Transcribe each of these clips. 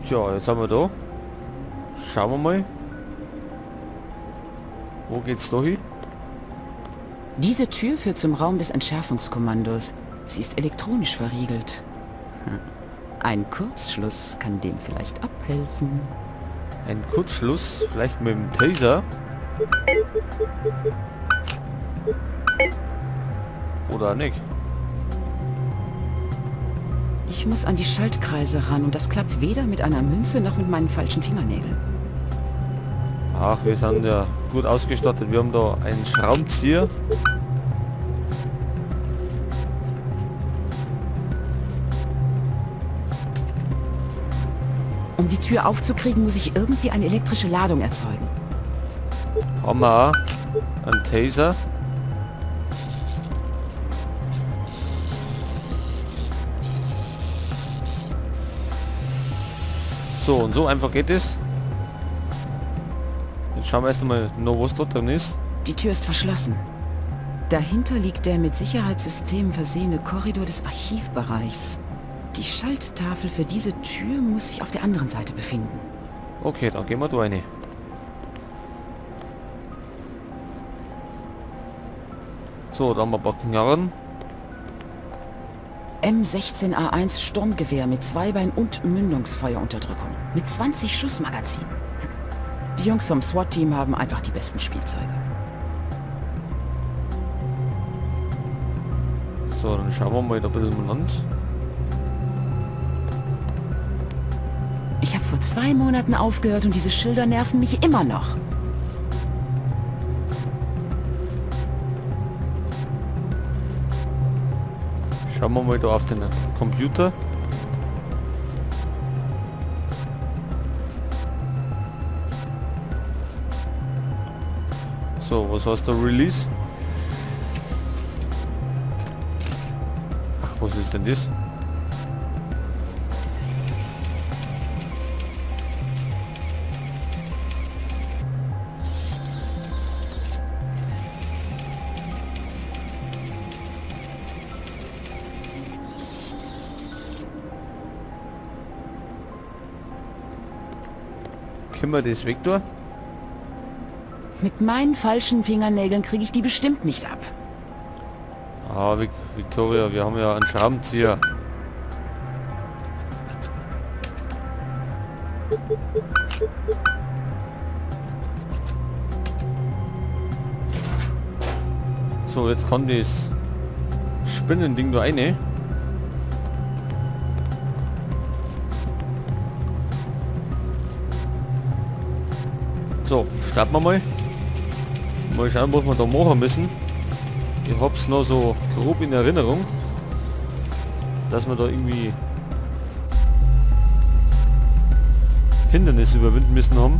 Tja, jetzt haben wir da. Schauen wir mal. Wo geht's da hin? Diese Tür führt zum Raum des Entschärfungskommandos. Sie ist elektronisch verriegelt. Ein Kurzschluss kann dem vielleicht abhelfen. Ein Kurzschluss, vielleicht mit dem Taser. Oder nicht? Ich muss an die Schaltkreise ran und das klappt weder mit einer Münze noch mit meinen falschen Fingernägeln. Ach, wir sind ja gut ausgestattet. Wir haben da einen Schraubenzieher. Um die Tür aufzukriegen, muss ich irgendwie eine elektrische Ladung erzeugen. Haben wir auch einen Taser. So, und so einfach geht es. Jetzt schauen wir erst einmal noch, was da drin ist. Die Tür ist verschlossen. Dahinter liegt der mit Sicherheitssystemen versehene Korridor des Archivbereichs. Die Schalttafel für diese Tür muss sich auf der anderen Seite befinden. Okay, dann gehen wir da rein. So, da haben wir ein paar Knarren. M16A1 Sturmgewehr mit Zweibein und Mündungsfeuerunterdrückung. Mit 20 Schussmagazin. Die Jungs vom SWAT-Team haben einfach die besten Spielzeuge. So, dann schauen wir mal da ein bisschen umeinander. Ich habe vor 2 Monaten aufgehört und diese Schilder nerven mich immer noch. Schauen wir mal da auf den Computer. So, was heißt der Release? Ach, was ist denn das? Können wir das weg tun? Mit meinen falschen Fingernägeln kriege ich die bestimmt nicht ab. Ah, Victoria, wir haben ja einen Schraubenzieher. So, jetzt kann das Spinnending da rein. So, starten wir mal. Mal schauen, was wir da machen müssen. Ich hab's noch so grob in Erinnerung, dass wir da irgendwie Hindernisse überwinden müssen haben.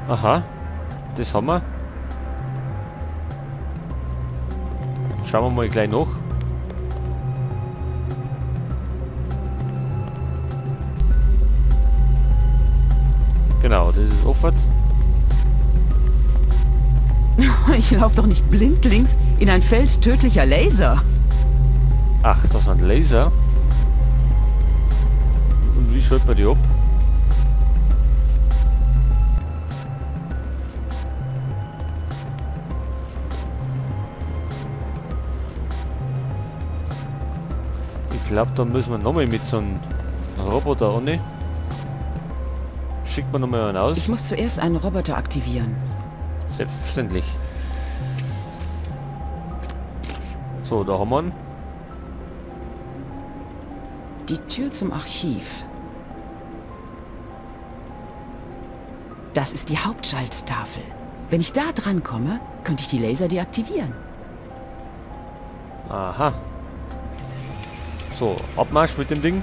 Aha, das haben wir. Schauen wir mal gleich nach. Genau, das ist offen. Ich laufe doch nicht blindlings in ein Feld tödlicher Laser. Ach, das sind Laser. Und wie schaut man die ab? Ich glaube, da müssen wir nochmal mit so einem Roboter an. Schickt man nochmal einen aus. Ich muss zuerst einen Roboter aktivieren. Selbstverständlich. So, da haben wir ihn. Die Tür zum Archiv. Das ist die Hauptschalttafel. Wenn ich da dran komme, könnte ich die Laser deaktivieren. Aha. So, Abmarsch mit dem Ding.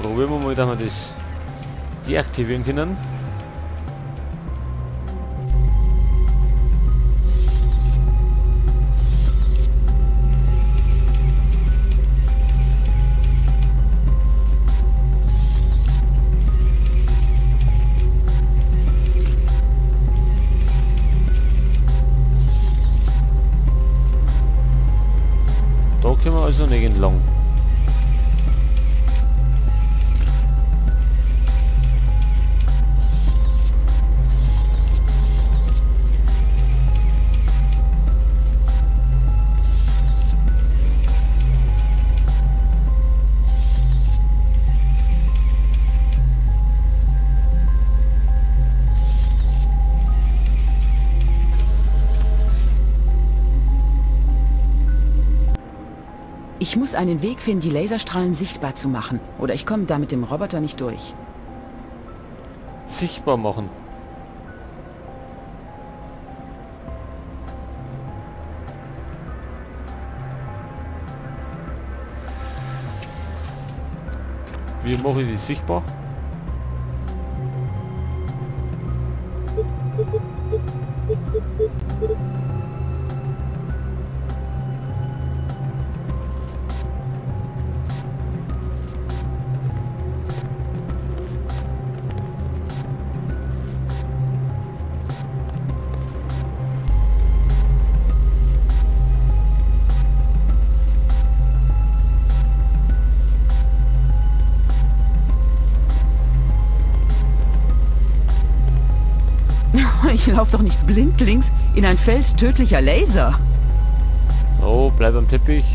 Probieren wir mal, dass wir das deaktivieren können. Da können wir also nicht entlang. Ich muss einen Weg finden, die Laserstrahlen sichtbar zu machen. Oder ich komme da mit dem Roboter nicht durch. Sichtbar machen. Wie mache ich die sichtbar? Ich laufe doch nicht blindlings in ein Feld tödlicher Laser. Oh, bleib am Teppich.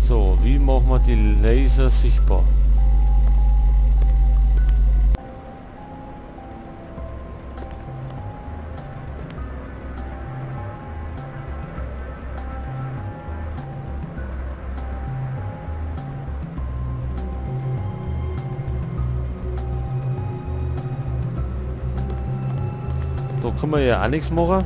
So, wie machen wir die Laser sichtbar? Da können wir ja auch nichts machen.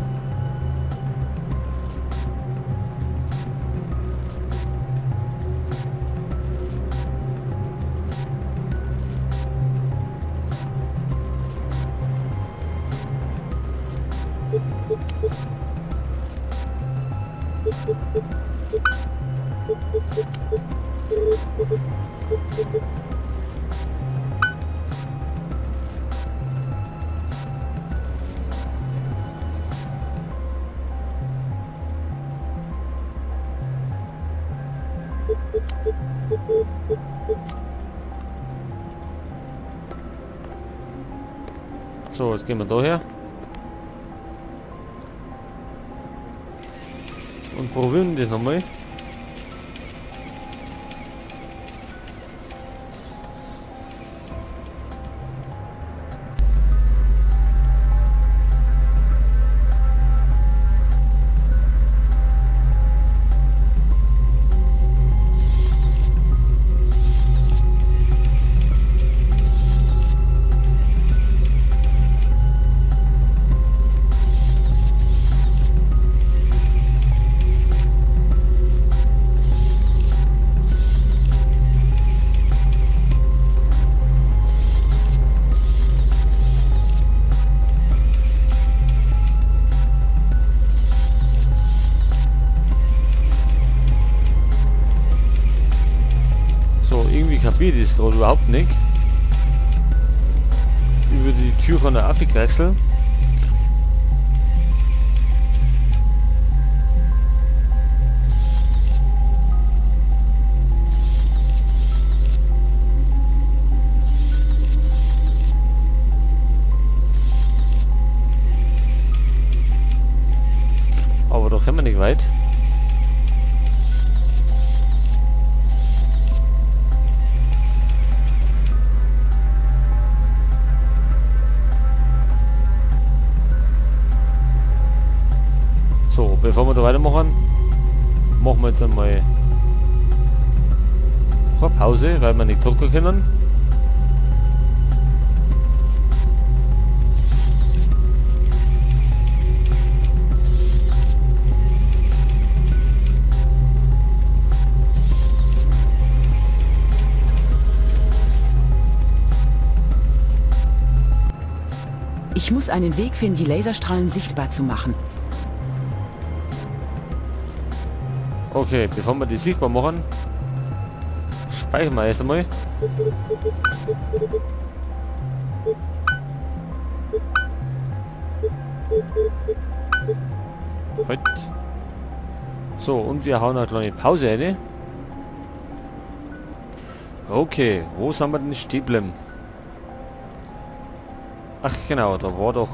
So, jetzt gehen wir daher. Und probieren das nochmal. Irgendwie kapiert ich das gerade überhaupt nicht. Über die Tür kann er aufwechseln. Aber da kommen wir nicht weit. bevor wir da weitermachen, machen wir jetzt einmal eine Pause, weil wir nicht drucken können. Ich muss einen Weg finden, die Laserstrahlen sichtbar zu machen. Okay, bevor wir die sichtbar machen, speichern wir erst einmal. Halt. So, und wir hauen eine kleine Pause rein. Okay, wo sind wir denn stehen geblieben? Ach genau, da war doch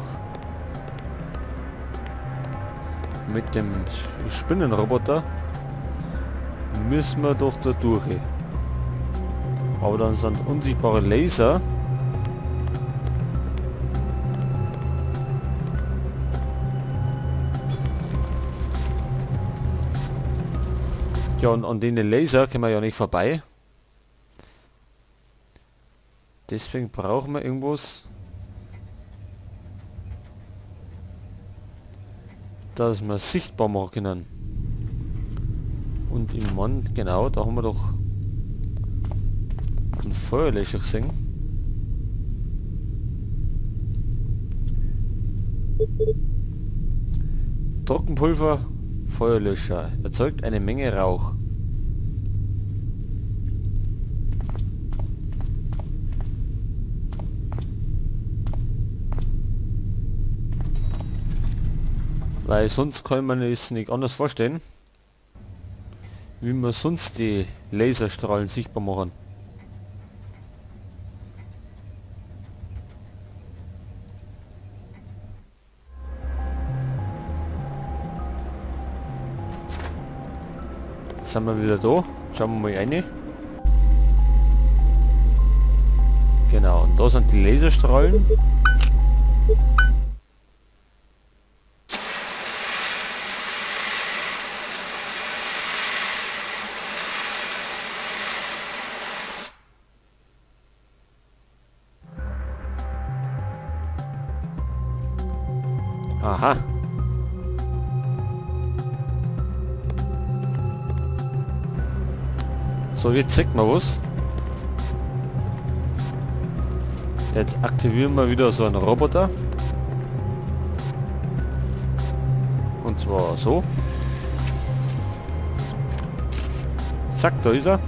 mit dem Spinnenroboter müssen wir doch da durch. Aber dann sind unsichtbare Laser. Ja, und an denen Laser können wir ja nicht vorbei. Deswegen brauchen wir irgendwas, dass wir sichtbar machen können. Und im Mann, genau, da haben wir doch einen Feuerlöscher gesehen. Trockenpulver, Feuerlöscher, erzeugt eine Menge Rauch. Weil sonst kann man es nicht anders vorstellen, wie wir sonst die Laserstrahlen sichtbar machen. Jetzt sind wir wieder da. Schauen wir mal rein. Genau, und da sind die Laserstrahlen. Aha. So, jetzt zeigt man was. Jetzt aktivieren wir wieder so einen Roboter. Und zwar so. Zack, da ist er.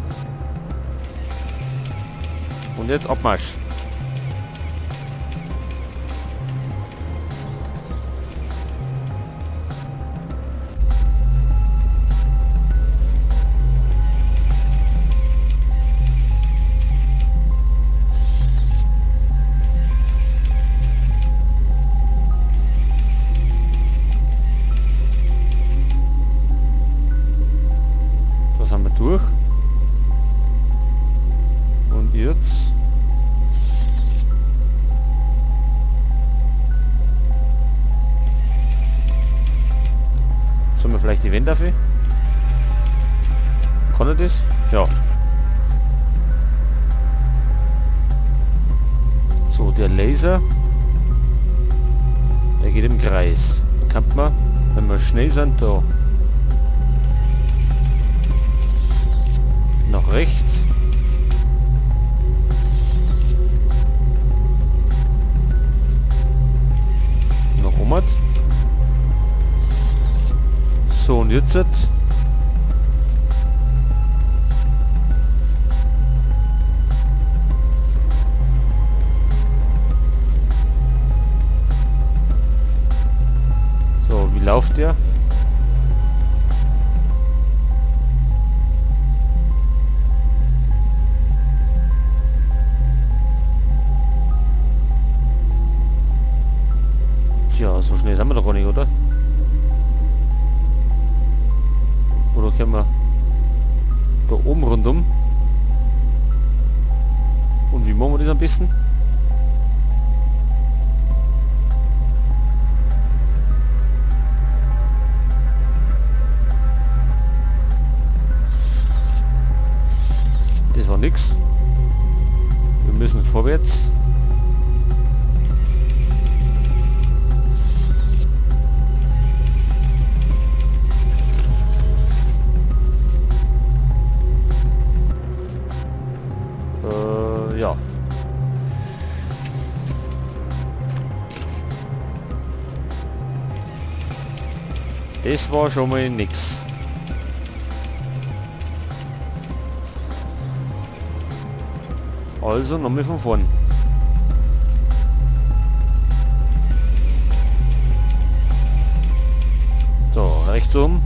Und jetzt Abmarsch. Sind wir durch. Und jetzt sollen wir vielleicht die Wände dafür? Kann er das? Ja. So, der Laser, der geht im Kreis. Dann kann man, wenn wir schnell sind, da nach rechts. Nach oben. So, und jetzt so, wie läuft der? Tja, so schnell sind wir doch auch nicht, oder? Oder können wir da oben rundum? Und wie machen wir das am besten? war nix. Wir müssen vorwärts. Ja. Das war schon mal nix. Also nochmal von vorn. So, rechts um.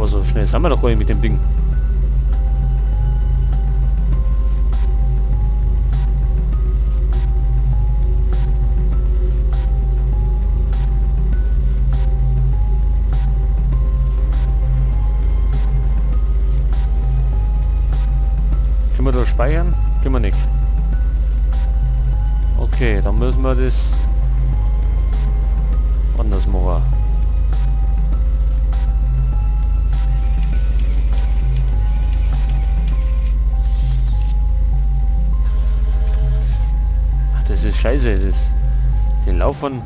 So schnell sind wir doch heute mit dem Ding. Können wir da speichern? Können wir nicht. Okay, dann müssen wir das anders machen. Das ist scheiße, den Laufern.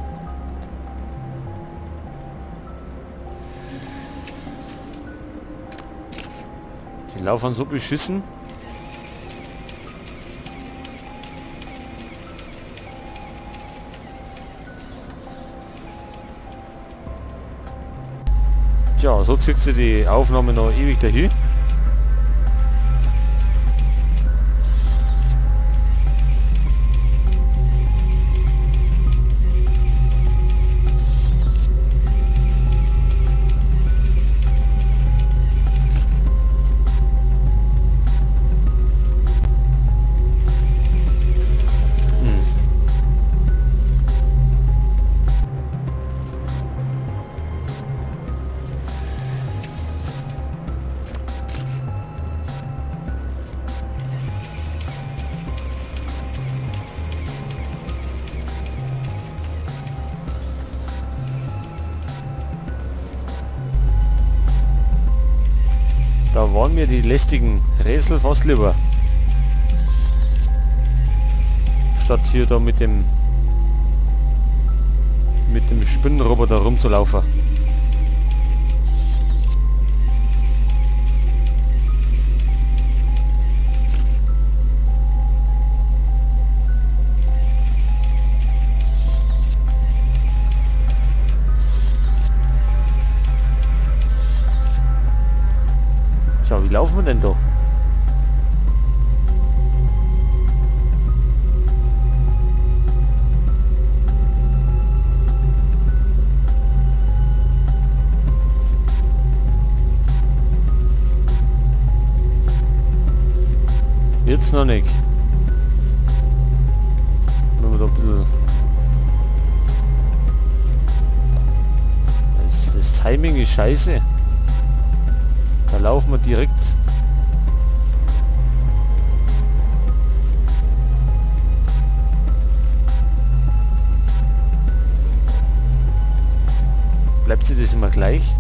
Die Laufern so beschissen. Tja, so zieht sie die Aufnahme noch ewig dahin. Da waren mir die lästigen Rätsel fast lieber. Statt hier da mit dem Spinnenroboter rumzulaufen. Tja, wie laufen wir denn da? Jetzt noch nicht. Wenn wir da ein bisschen das Timing ist scheiße. Da laufen wir direkt. Bleibt sie das immer gleich?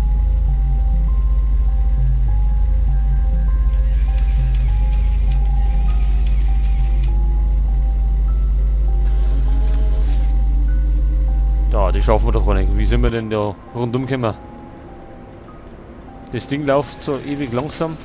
Ja, die schaffen wir doch auch nicht. Wie sind wir denn da rundum gekommen? Das Ding läuft so ewig langsam.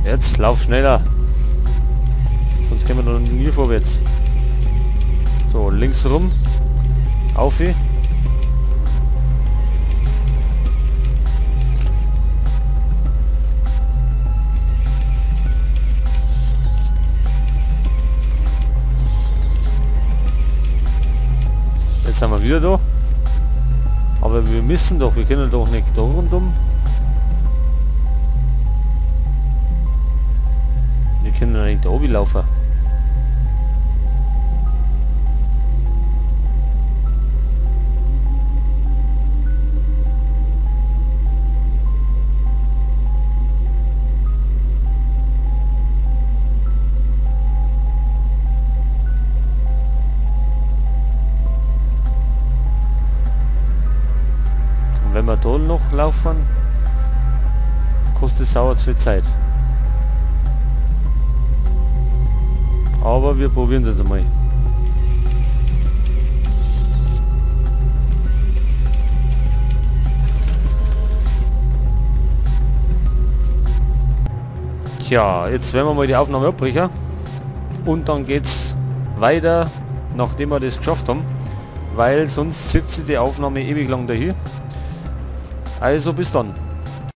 Jetzt lauf schneller. kommen wir noch nie vorwärts. So, links rum. Auf. Jetzt sind wir wieder da. Aber wir müssen doch, wir können doch nicht da rundum. Wir können doch nicht da oben laufen. Wenn wir da noch laufen, kostet es sauer viel Zeit. Aber wir probieren das einmal. Tja, jetzt werden wir mal die Aufnahme abbrechen. Und dann geht's weiter, nachdem wir das geschafft haben. Weil sonst zieht sich die Aufnahme ewig lang dahin. Also bis dann.